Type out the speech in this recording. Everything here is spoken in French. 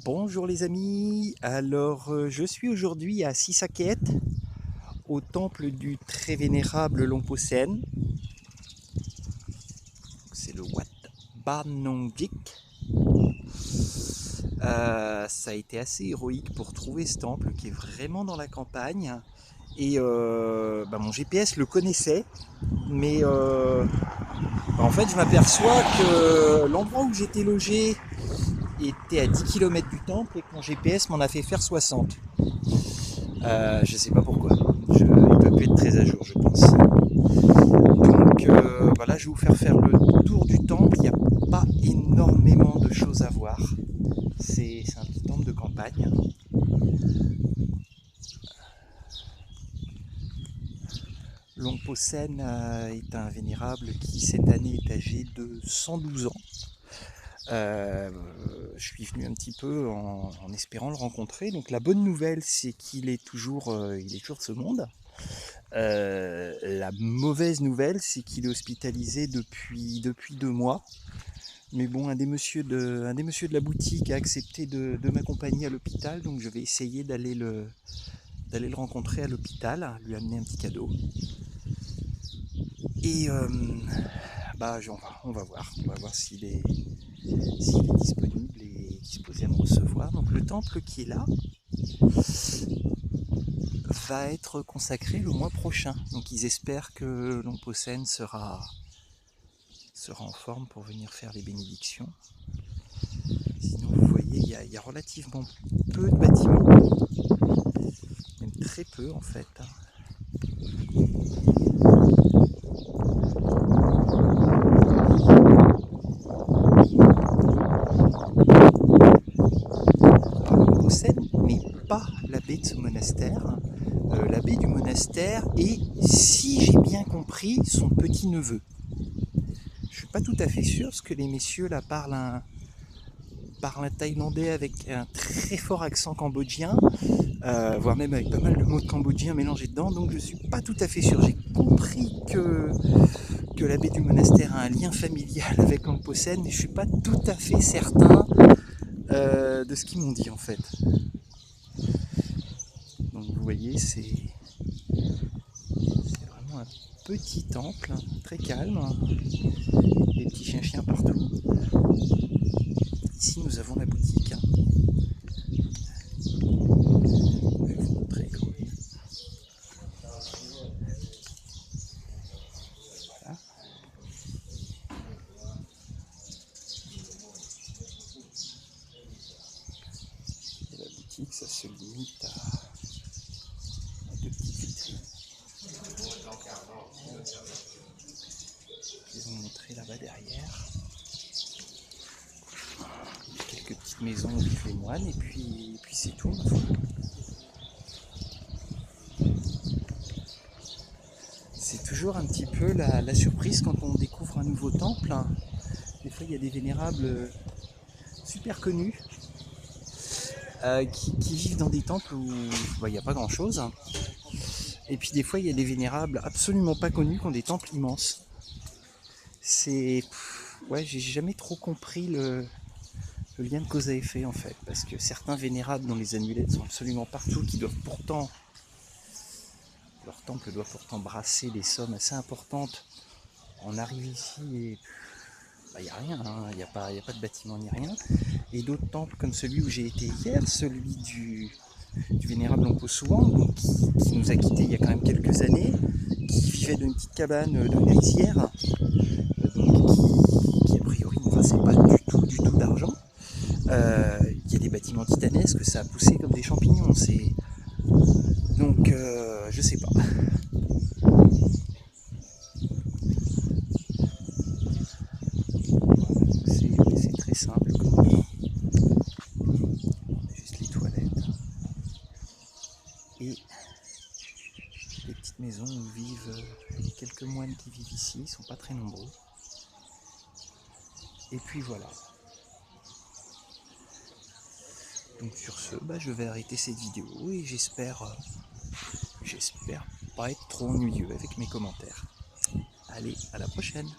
Bonjour les amis, alors je suis aujourd'hui à Sisaket, au temple du très vénérable Longpo-Sen. C'est le Wat Banongjik. Ça a été assez héroïque pour trouver ce temple qui est vraiment dans la campagne. Et mon GPS le connaissait, mais en fait je m'aperçois que l'endroit où j'étais logé était à 10 km du temple et que mon GPS m'en a fait faire 60. Je sais pas pourquoi. Il peut plus être très à jour, je pense. Donc voilà, je vais vous faire le tour du temple. Il n'y a pas énormément de choses à voir. C'est un petit temple de campagne. Longpo-Sen est un vénérable qui cette année est âgé de 112 ans. Je suis venu un petit peu en espérant le rencontrer. Donc la bonne nouvelle, c'est qu'il est toujours de ce monde. La mauvaise nouvelle, c'est qu'il est hospitalisé depuis 2 mois. Mais bon, un des messieurs de la boutique a accepté de m'accompagner à l'hôpital, donc je vais essayer d'aller le rencontrer à l'hôpital, lui amener un petit cadeau. Et on va voir s'il est disponible et disposé à me recevoir. Donc le temple qui est là va être consacré le mois prochain. Donc ils espèrent que Longpo-Sen sera en forme pour venir faire les bénédictions. Sinon vous voyez, il y a relativement peu de bâtiments, même très peu en fait. Longpo-Sen n'est pas l'abbé de ce monastère. L'abbé du monastère est, si j'ai bien compris, son petit-neveu. Je suis pas tout à fait sûr parce que les messieurs là parlent un thaïlandais avec un très fort accent cambodgien, voire même avec pas mal de mots de cambodgien mélangés dedans, donc je suis pas tout à fait sûr. J'ai compris que l'abbé du monastère a un lien familial avec Longpo-Sen, mais je suis pas tout à fait certain de ce qu'ils m'ont dit en fait. Donc vous voyez, c'est vraiment un petit temple, très calme, des petits chiens partout. Ici nous avons la boutique. Je vais vous montrer quand même. Voilà. Et la boutique, ça se limite à 2 petites vitrines. Je vais vous montrer là-bas derrière. Quelques petites maisons où vivent les moines et puis c'est tout. C'est toujours un petit peu la surprise quand on découvre un nouveau temple. Des fois il y a des vénérables super connus qui vivent dans des temples où il n'y a pas grand chose. Et puis des fois il y a des vénérables absolument pas connus qui ont des temples immenses. Ouais, j'ai jamais trop compris le lien de cause à effet en fait, parce que certains vénérables dont les amulettes sont absolument partout, qui doivent pourtant, leur temple doit pourtant brasser des sommes assez importantes, on arrive ici et il n'y a rien, il n'y a pas de bâtiment ni rien, et d'autres temples comme celui où j'ai été hier, celui du vénérable Longpo Suang, qui nous a quittés il y a quand même quelques années, qui vivait dans une petite cabane de rizière, qui a priori ne brassait pas du tout d'argent. Il y a des bâtiments titanesques, ça a poussé comme des champignons. Donc, je sais pas. C'est très simple. On a juste les toilettes. Et les petites maisons où vivent les quelques moines qui vivent ici. Ils sont pas très nombreux. Et puis voilà. Donc sur ce, je vais arrêter cette vidéo et j'espère pas être trop ennuyeux avec mes commentaires. Allez, à la prochaine!